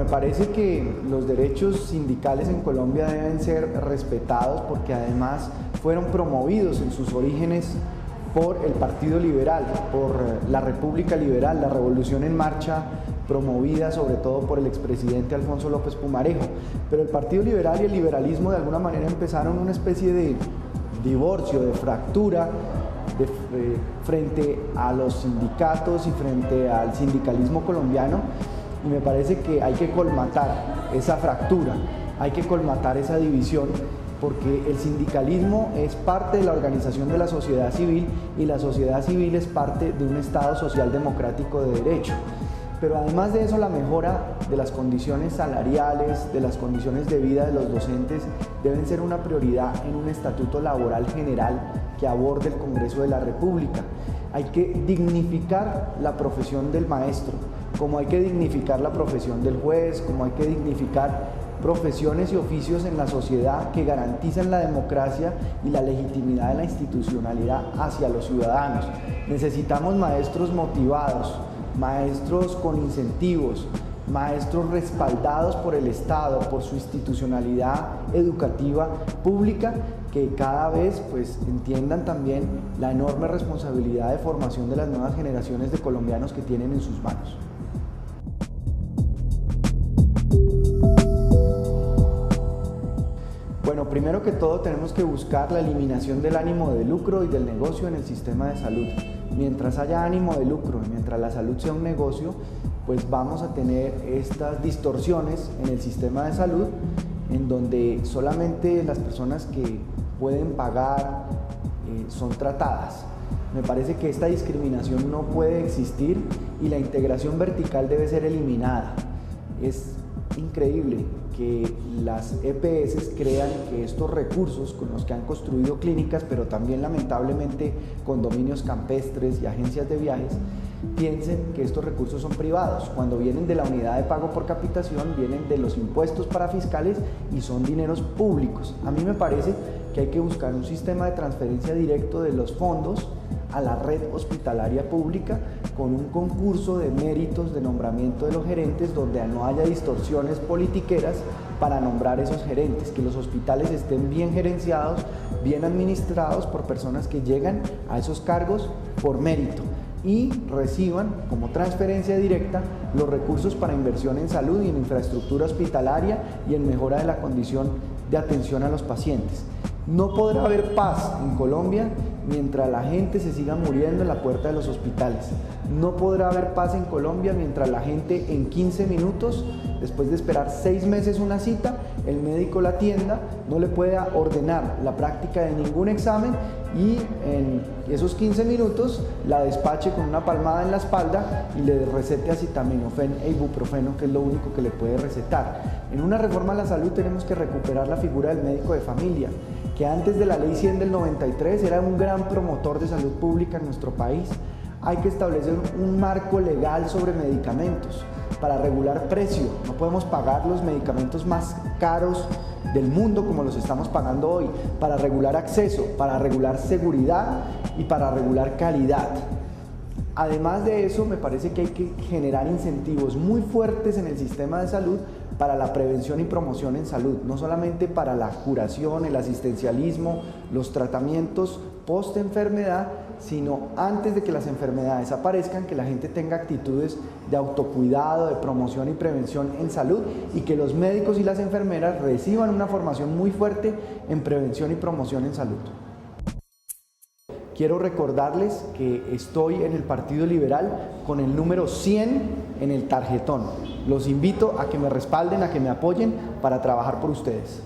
parece que los derechos sindicales en Colombia deben ser respetados porque además fueron promovidos en sus orígenes por el Partido Liberal, por la República Liberal, la Revolución en Marcha, promovida sobre todo por el expresidente Alfonso López Pumarejo. Pero el Partido Liberal y el liberalismo de alguna manera empezaron una especie de divorcio, de fractura frente a los sindicatos y frente al sindicalismo colombiano, y me parece que hay que colmatar esa fractura, hay que colmatar esa división, porque el sindicalismo es parte de la organización de la sociedad civil y la sociedad civil es parte de un Estado social democrático de derecho. Pero además de eso, la mejora de las condiciones salariales, de las condiciones de vida de los docentes deben ser una prioridad en un estatuto laboral general que aborde el Congreso de la República. Hay que dignificar la profesión del maestro, como hay que dignificar la profesión del juez, como hay que dignificar profesiones y oficios en la sociedad que garantizan la democracia y la legitimidad de la institucionalidad hacia los ciudadanos. Necesitamos maestros motivados, maestros con incentivos, maestros respaldados por el Estado, por su institucionalidad educativa pública, que cada vez entiendan también la enorme responsabilidad de formación de las nuevas generaciones de colombianos que tienen en sus manos. Bueno, primero que todo tenemos que buscar la eliminación del ánimo de lucro y del negocio en el sistema de salud. Mientras haya ánimo de lucro y mientras la salud sea un negocio, pues vamos a tener estas distorsiones en el sistema de salud, en donde solamente las personas que pueden pagar son tratadas. Me parece que esta discriminación no puede existir y la integración vertical debe ser eliminada. Es increíble que las EPS crean que estos recursos con los que han construido clínicas, pero también lamentablemente condominios campestres y agencias de viajes, piensen que estos recursos son privados, cuando vienen de la unidad de pago por capitación, vienen de los impuestos para fiscales y son dineros públicos. A mí me parece que hay que buscar un sistema de transferencia directo de los fondos a la red hospitalaria pública con un concurso de méritos de nombramiento de los gerentes donde no haya distorsiones politiqueras para nombrar esos gerentes, que los hospitales estén bien gerenciados, bien administrados por personas que llegan a esos cargos por mérito y reciban como transferencia directa los recursos para inversión en salud y en infraestructura hospitalaria y en mejora de la condición de atención a los pacientes. No podrá haber paz en Colombia mientras la gente se siga muriendo en la puerta de los hospitales. No podrá haber paz en Colombia mientras la gente en 15 minutos, después de esperar 6 meses una cita, el médico la atienda, no le pueda ordenar la práctica de ningún examen y en esos 15 minutos la despache con una palmada en la espalda y le recete acetaminofén e ibuprofeno, que es lo único que le puede recetar. En una reforma a la salud tenemos que recuperar la figura del médico de familia, que antes de la Ley 100 del 93 era un gran promotor de salud pública en nuestro país. Hay que establecer un marco legal sobre medicamentos para regular precio. No podemos pagar los medicamentos más caros del mundo como los estamos pagando hoy, para regular acceso, para regular seguridad y para regular calidad. Además de eso, me parece que hay que generar incentivos muy fuertes en el sistema de salud para la prevención y promoción en salud, no solamente para la curación, el asistencialismo, los tratamientos post-enfermedad, sino antes de que las enfermedades aparezcan, que la gente tenga actitudes de autocuidado, de promoción y prevención en salud y que los médicos y las enfermeras reciban una formación muy fuerte en prevención y promoción en salud. Quiero recordarles que estoy en el Partido Liberal con el número 100 en el tarjetón. Los invito a que me respalden, a que me apoyen para trabajar por ustedes.